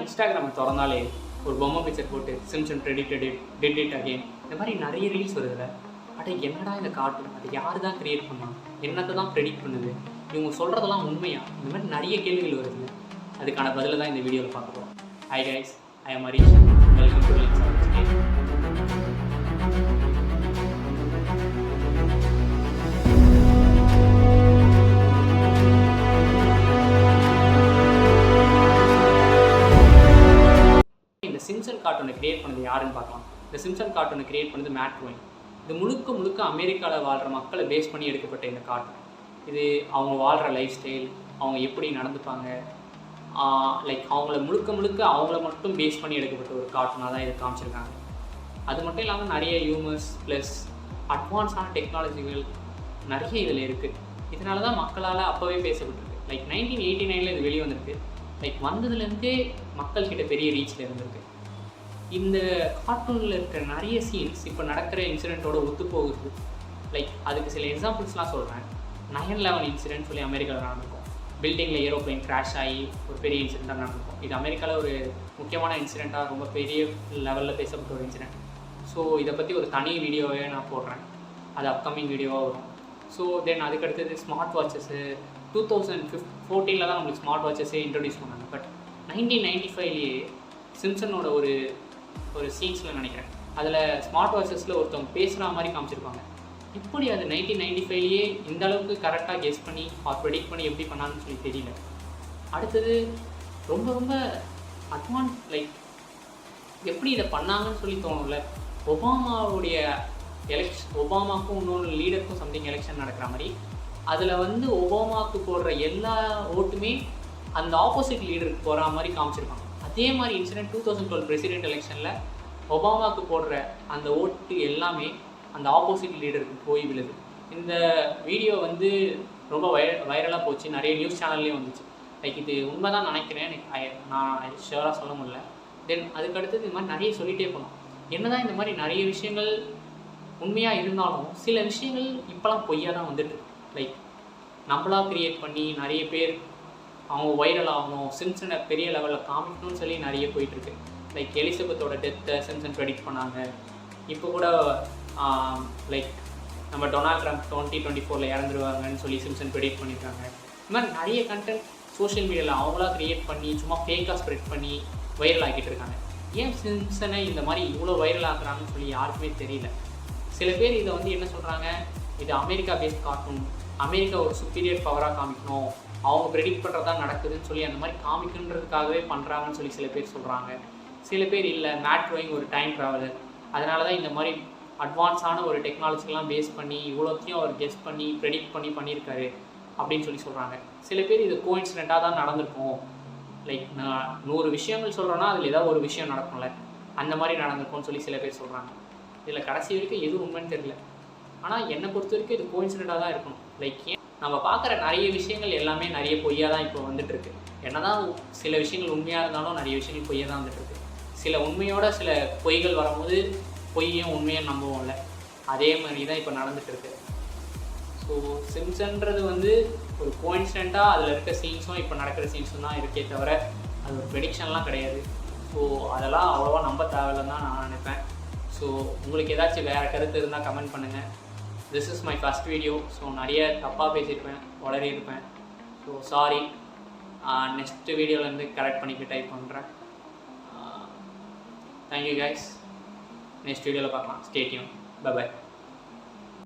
இன்ஸ்டாகிராமை திறந்தாலே ஒரு பொம்மை பிக்சர் போட்டு Simpson predicted it, did it again, இந்த மாதிரி நிறைய ரீல்ஸ் வருதுல்ல. அட என்னடா இந்த கார்ட்டூன், அது யார் தான் க்ரியேட் பண்ணான், என்னத்தை தான் ப்ரெடிக்ட் பண்ணுது, இவங்க சொல்கிறதெல்லாம் உண்மையா, இந்த மாதிரி நிறைய கேள்விகள் வருது. அதுக்கான பதிலை தான் இந்த வீடியோவில் பார்க்க போகிறோம். Hi guys, I am Harish, welcome to links. Simpson கார்ட்டூனை கிரியேட் பண்ணது யாருன்னு பார்க்கலாம். இந்த சிம்சன் கார்ட்டூனை கிரியேட் பண்ணது மேட் க்ரோயிங். இது முழுக்க அமெரிக்காவில் வாழ்கிற மக்களை பேஸ் பண்ணி எடுக்கப்பட்ட இந்த கார்ட்டூன். இது அவங்க வாழ்கிற லைஃப் ஸ்டைல், அவங்க எப்படி நடந்துப்பாங்க, லைக் அவங்கள முழுக்க அவங்கள மட்டும் பேஸ் பண்ணி எடுக்கப்பட்ட ஒரு கார்ட்டூனாக தான் இதை காமிச்சிருக்காங்க. அது மட்டும் இல்லாமல் நிறைய ஹியூமர்ஸ் ப்ளஸ் அட்வான்ஸான டெக்னாலஜிகள் நிறைய இதில் இருக்குது. இதனால தான் மக்களால் அப்போவே பேசப்பட்டிருக்கு. லைக் 1989 இது வெளியே வந்திருக்கு. லைக் வந்ததுலேருந்தே மக்கள்கிட்ட பெரிய ரீச்சில் இருந்திருக்கு. இந்த கார்ட்டூனில் இருக்கிற நிறைய சீன்ஸ் இப்போ நடக்கிற இன்சிடெண்ட்டோட ஒத்து போகுது. லைக் அதுக்கு சில எக்ஸாம்பிள்ஸ்லாம் சொல்கிறேன். 9/11 இன்சிடென்ட் சொல்லி அமெரிக்காவில் நடந்திருக்கும். பில்டிங்கில் ஏரோப்ளைன் கிராஷ் ஆகி ஒரு பெரிய இன்சிடெண்ட்டாக நடந்திருக்கும். இது அமெரிக்காவில் ஒரு முக்கியமான இன்சிடெண்ட்டாக, ரொம்ப பெரிய லெவலில் பேசப்பட்ட ஒரு இன்சிடெண்ட். ஸோ இதை பற்றி ஒரு தனி வீடியோவே நான் போடுறேன். அது அப்கமிங் வீடியோவாக வரும். ஸோ தென் அதுக்கடுத்தது ஸ்மார்ட் வாட்சஸ்ஸு 2014 தான் நம்மளுக்கு ஸ்மார்ட் வாட்சஸே இன்ட்ரடியூஸ் பண்ணாங்க. பட் 1995லேயே சிம்சனோட ஒரு சீன்ஸில் நினைக்கிறேன், அதில் ஸ்மார்ட் வாட்சஸில் ஒருத்தவங்க பேசுகிற மாதிரி காமிச்சிருப்பாங்க. இப்படி அது 1995லேயே இந்த அளவுக்கு கரெக்டாக கெஸ் பண்ணி ப்ரெடிக்ட் பண்ணி எப்படி பண்ணாங்கன்னு சொல்லி தெரியல. அடுத்தது ரொம்ப அட்வான்ஸ், லைக் எப்படி இதை பண்ணாங்கன்னு சொல்லி தோணும்ல. ஒபாமாவுடைய ஒபாமாவுக்கும் இன்னொரு லீடருக்கும் சம்திங் எலெக்ஷன் நடக்கிற மாதிரி, அதில் ஒபாமாவுக்கு போடுற எல்லா ஓட்டுமே அந்த ஆப்போசிட் லீடருக்கு போகிற மாதிரி காமிச்சிருப்பாங்க. அதே மாதிரி இன்சிடென்ட் 2012 பிரசிடென்ட் எலெக்ஷனில் ஒபாமாவுக்கு போடுற அந்த ஓட்டு எல்லாமே அந்த ஆப்போசிட் லீடருக்கு போய் விழுது. இந்த வீடியோ ரொம்ப வைரலாக போச்சு, நிறைய நியூஸ் சேனல்லேயும் வந்துச்சு. லைக் இது உண்மை தான் நினைக்கிறேன், நான் ஷுவராக சொல்ல முடியல. தென் அதுக்கடுத்தது இது மாதிரி நிறைய சொல்லிகிட்டே போகலாம். என்ன தான் இந்த மாதிரி நிறைய விஷயங்கள் உண்மையாக இருந்தாலும் சில விஷயங்கள் இப்போலாம் பொய்யாக தான் வந்துட்டு. லைக் நம்மளாக க்ரியேட் பண்ணி நிறைய பேர் அவங்க வைரல் ஆகணும், சிம்சனை பெரிய லெவலில் காமிக்கணும்னு சொல்லி நிறைய போயிட்டுருக்கு. லைக் எலிசபெத்தோட டெத்தை சிம்சன் ப்ரெடிக்ட் பண்ணாங்க. இப்போ கூட லைக் நம்ம டொனால்ட் ட்ரம்ப் 2024 இறந்துருவாங்கன்னு சொல்லி சிம்சன் ப்ரெடிக்ட் பண்ணியிருக்காங்க. இந்த மாதிரி நிறைய கண்டென்ட் சோஷியல் மீடியாவில் அவங்களா க்ரியேட் பண்ணி சும்மா ஃபேக்காக ஸ்ப்ரெட் பண்ணி வைரல் ஆகிட்டு இருக்காங்க. ஏன் சிம்சனை இந்த மாதிரி இவ்வளோ வைரல் ஆகுறாங்கன்னு சொல்லி யாருக்குமே தெரியல. சில பேர் இதை என்ன சொல்கிறாங்க, இது அமெரிக்கா பேஸ்ட் கார்ட்டூன், அமெரிக்கா ஒரு சுப்பீரியர் பவராக காமிக்கணும், அவங்க ப்ரெடிக்ட் பண்ணுறதா நடக்குதுன்னு சொல்லி அந்த மாதிரி காமிக்குன்றதுக்காகவே பண்ணுறாங்கன்னு சொல்லி சில பேர் சொல்கிறாங்க. சில பேர் இல்லை, மேட் க்ரோயிங் ஒரு டைம் ட்ராவலர், அதனால தான் இந்த மாதிரி அட்வான்ஸான ஒரு டெக்னாலஜிக்கெலாம் பேஸ் பண்ணி இவ்வளோத்தையும் அவர் கெஸ் பண்ணி ப்ரெடிக்ட் பண்ணியிருக்காரு அப்படின்னு சொல்லி சொல்கிறாங்க. சில பேர் இது கோஇன்சிடெண்ட்டாக தான் நடந்திருக்கும். லைக் நான் 100 விஷயங்கள் சொல்கிறேன்னா அதில் ஏதாவது ஒரு விஷயம் நடக்கும்ல, அந்த மாதிரி நடந்திருக்கும்னு சொல்லி சில பேர் சொல்கிறாங்க. இதில் கடைசி வரைக்கும் எதுவும் உண்மைன்னு தெரியல. ஆனால் என்னை பொறுத்த வரைக்கும் இது கோஇன்சிடெண்ட்டாக தான் இருக்கணும். லைக் ஏன் நம்ம பார்க்குற நிறைய விஷயங்கள் எல்லாமே நிறைய பொய்யாக தான் இப்போ வந்துட்டுருக்கு. என்ன தான் சில விஷயங்கள் உண்மையாக இருந்தாலும் நிறைய விஷயங்கள் பொய்யாக தான் வந்துட்டுருக்கு. சில உண்மையோட சில பொய்கள் வரும்போது பொய்யும் உண்மையும் நம்புவோம்ல, அதே மாதிரி தான் இப்போ நடந்துகிட்ருக்கு. ஸோ சிம்சன்றது ஒரு கோஇன்சிடெண்ட்டாக அதில் இருக்க சீன்ஸும் இப்போ நடக்கிற சீன்ஸும் தான் இருக்கே தவிர அது ஒரு ப்ரெடிக்ஷன்லாம் கிடையாது. ஸோ அதெல்லாம் அவ்வளோவா நம்ப தேவையில்லைன்னு தான் நான் நினைப்பேன். ஸோ உங்களுக்கு ஏதாச்சும் வேறு கருத்து இருந்தால் கமெண்ட் பண்ணுங்கள். This is my first video. So நிறைய தப்பாக பேசியிருப்பேன், உளறி இருப்பேன். So sorry. நெக்ஸ்ட் வீடியோலேருந்து கரெக்ட் பண்ணிக்க ட்ரை பண்ணுறேன். Thank you guys. நெக்ஸ்ட் வீடியோவில் பார்க்கலாம். Stay tune. பை.